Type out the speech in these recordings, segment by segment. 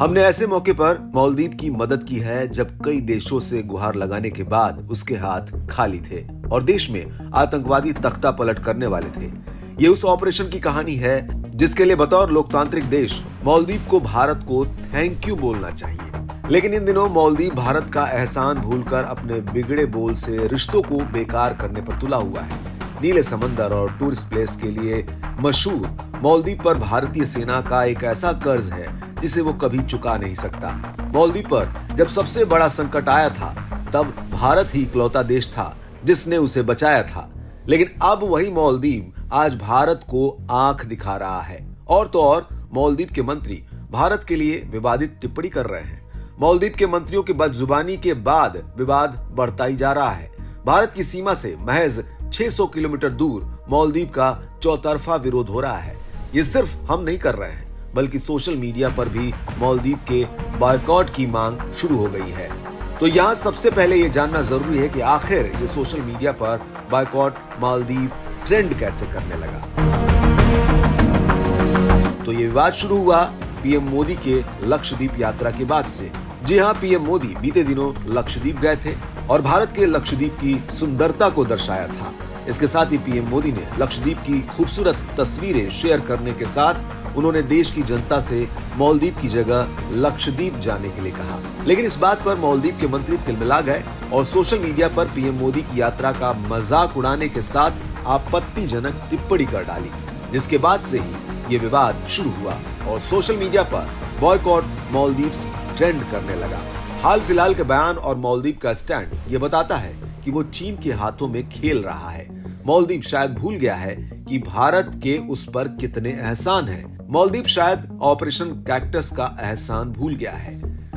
हमने ऐसे मौके पर मालदीव की मदद की है जब कई देशों से गुहार लगाने के बाद उसके हाथ खाली थे और देश में आतंकवादी तख्ता पलट करने वाले थे। ये उस ऑपरेशन की कहानी है जिसके लिए बतौर लोकतांत्रिक देश मालदीव को भारत को थैंक यू बोलना चाहिए। लेकिन इन दिनों मालदीव भारत का एहसान भूलकर अपने बिगड़े बोल से रिश्तों को बेकार करने पर तुला हुआ है। नीले समंदर और टूरिस्ट प्लेस के लिए मशहूर मालदीव पर भारतीय सेना का एक ऐसा कर्ज है जिसे वो कभी चुका नहीं सकता। मालदीव पर जब सबसे बड़ा संकट आया था तब भारत ही इकलौता देश था जिसने उसे बचाया था। लेकिन अब वही मालदीव आज भारत को आंख दिखा रहा है। और तो और मालदीव के मंत्री भारत के लिए विवादित टिप्पणी कर रहे हैं। मालदीव के मंत्रियों की बदजुबानी के बाद विवाद बढ़ता ही जा रहा है। भारत की सीमा से महज 600 किलोमीटर दूर मालदीव का चौतरफा विरोध हो रहा है। ये सिर्फ हम नहीं कर रहे हैं बल्कि सोशल मीडिया पर भी मालदीव के बॉयकॉट की मांग शुरू हो गई है। तो यहाँ सबसे पहले ये जानना जरूरी है कि आखिर ये सोशल मीडिया पर बॉयकॉट मालदीव ट्रेंड कैसे करने लगा। तो ये विवाद शुरू हुआ पीएम मोदी के लक्षद्वीप यात्रा के बाद से। जी हाँ, पीएम मोदी बीते दिनों लक्षद्वीप गए थे और भारत के लक्षद्वीप की सुंदरता को दर्शाया था। इसके साथ ही पीएम मोदी ने लक्षद्वीप की खूबसूरत तस्वीरें शेयर करने के साथ उन्होंने देश की जनता से मालदीव की जगह लक्षद्वीप जाने के लिए कहा। लेकिन इस बात पर मालदीव के मंत्री तिलमिला गए और सोशल मीडिया पर पीएम मोदी की यात्रा का मजाक उड़ाने के साथ आपत्तिजनक टिप्पणी कर डाली, जिसके बाद से ही ये विवाद शुरू हुआ और सोशल मीडिया पर बॉयकॉट मालदीव्स ट्रेंड करने लगा। हाल फिलहाल के बयान और मालदीव का स्टैंड ये बताता है कि वो चीन के हाथों में खेल रहा है। मालदीव शायद भूल गया है कि भारत के उस पर कितने एहसान हैं। मालदीव शायद ऑपरेशन कैक्टस का एहसान भूल गया है।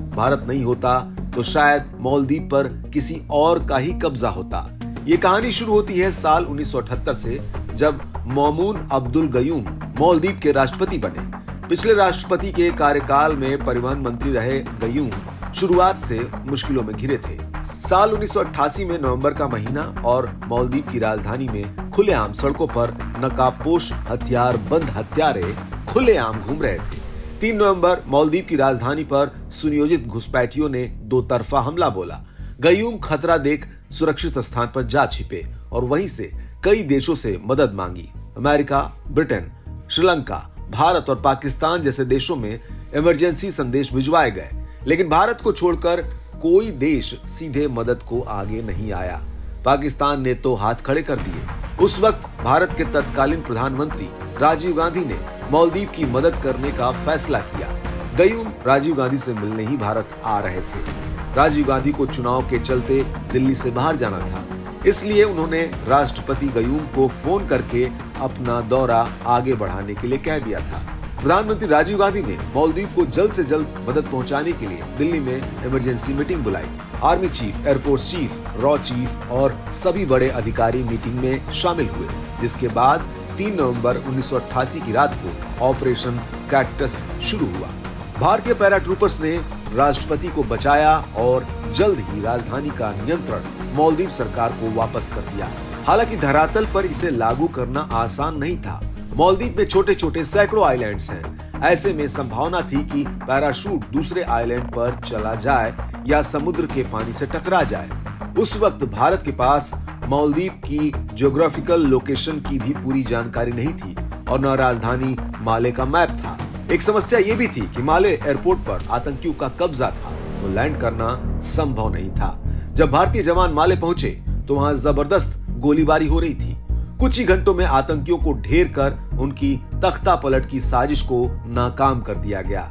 भारत नहीं होता तो शायद मालदीव पर किसी और का ही कब्जा होता। ये कहानी शुरू होती है साल 1978 से, जब मौमून अब्दुल गयूम मालदीव के राष्ट्रपति बने। पिछले राष्ट्रपति के कार्यकाल में परिवहन मंत्री रहे गयूम शुरुआत से मुश्किलों में घिरे थे। साल 1988 में नवंबर का महीना और मालदीव की राजधानी में खुलेआम सड़कों पर नकाबपोश हथियार बंद हत्यारे खुलेआम घूम रहे थे। 3 नवंबर मालदीव की राजधानी पर सुनियोजित घुसपैठियों ने दो तरफा हमला बोला। गयूम खतरा देख सुरक्षित स्थान पर जा छिपे और वहीं से कई देशों से मदद मांगी। अमेरिका, ब्रिटेन, श्रीलंका, भारत और पाकिस्तान जैसे देशों में इमरजेंसी संदेश भिजवाए गए, लेकिन भारत को छोड़कर कोई देश सीधे मदद को आगे नहीं आया। पाकिस्तान ने तो हाथ खड़े कर दिए। उस वक्त भारत के तत्कालीन प्रधानमंत्री राजीव गांधी ने मालदीव की मदद करने का फैसला किया। गयूम राजीव गांधी से मिलने ही भारत आ रहे थे। राजीव गांधी को चुनाव के चलते दिल्ली से बाहर जाना था, इसलिए उन्होंने राष्ट्रपति गयूम को फोन करके अपना दौरा आगे बढ़ाने के लिए कह दिया था। प्रधानमंत्री राजीव गांधी ने मालदीव को जल्द से जल्द मदद पहुंचाने के लिए दिल्ली में इमरजेंसी मीटिंग बुलाई। Army chief, air force chief, raw chief और सभी बड़े अधिकारी मीटिंग में शामिल हुए, जिसके बाद 3 नवंबर 1988 की रात को ऑपरेशन कैक्टस शुरू हुआ। भारतीय पैराट्रूपर्स ने राष्ट्रपति को बचाया और जल्द ही राजधानी का नियंत्रण मालदीव सरकार को वापस कर दिया। हालांकि धरातल पर इसे लागू करना आसान नहीं था। मालदीव में छोटे छोटे सैकड़ों आइलैंड्स हैं। ऐसे में संभावना थी कि पैराशूट दूसरे आइलैंड पर चला जाए या समुद्र के पानी से टकरा जाए। उस वक्त भारत के पास मालदीव की ज्योग्राफिकल लोकेशन की भी पूरी जानकारी नहीं थी और न राजधानी माले का मैप था। एक समस्या ये भी थी कि माले एयरपोर्ट पर आतंकियों का कब्जा था, तो लैंड करना संभव नहीं था। जब भारतीय जवान माले पहुंचे तो वहां जबरदस्त गोलीबारी हो रही थी। कुछ ही घंटों में आतंकियों को ढेर कर उनकी तख्ता पलट की साजिश को नाकाम कर दिया गया।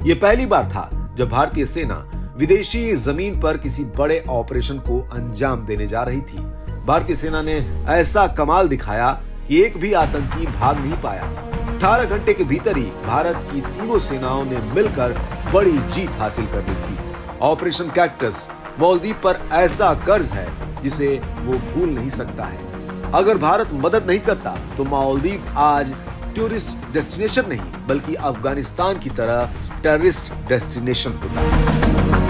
ये पहली बार था जब भारतीय सेना विदेशी जमीन पर किसी बड़े ऑपरेशन को अंजाम देने जा रही थी। भारतीय सेना ने ऐसा कमाल दिखाया कि एक भी आतंकी भाग नहीं पाया। 18 घंटे के भीतर ही भारत की तीनों सेनाओं ने मिलकर बड़ी जीत हासिल कर ली थी। ऑपरेशन कैक्टस मालदीव पर ऐसा कर्ज है जिसे वो भूल नहीं सकता है। अगर भारत मदद नहीं करता तो मालदीव आज टूरिस्ट डेस्टिनेशन नहीं बल्कि अफगानिस्तान की तरह टेररिस्ट डेस्टिनेशन होता है।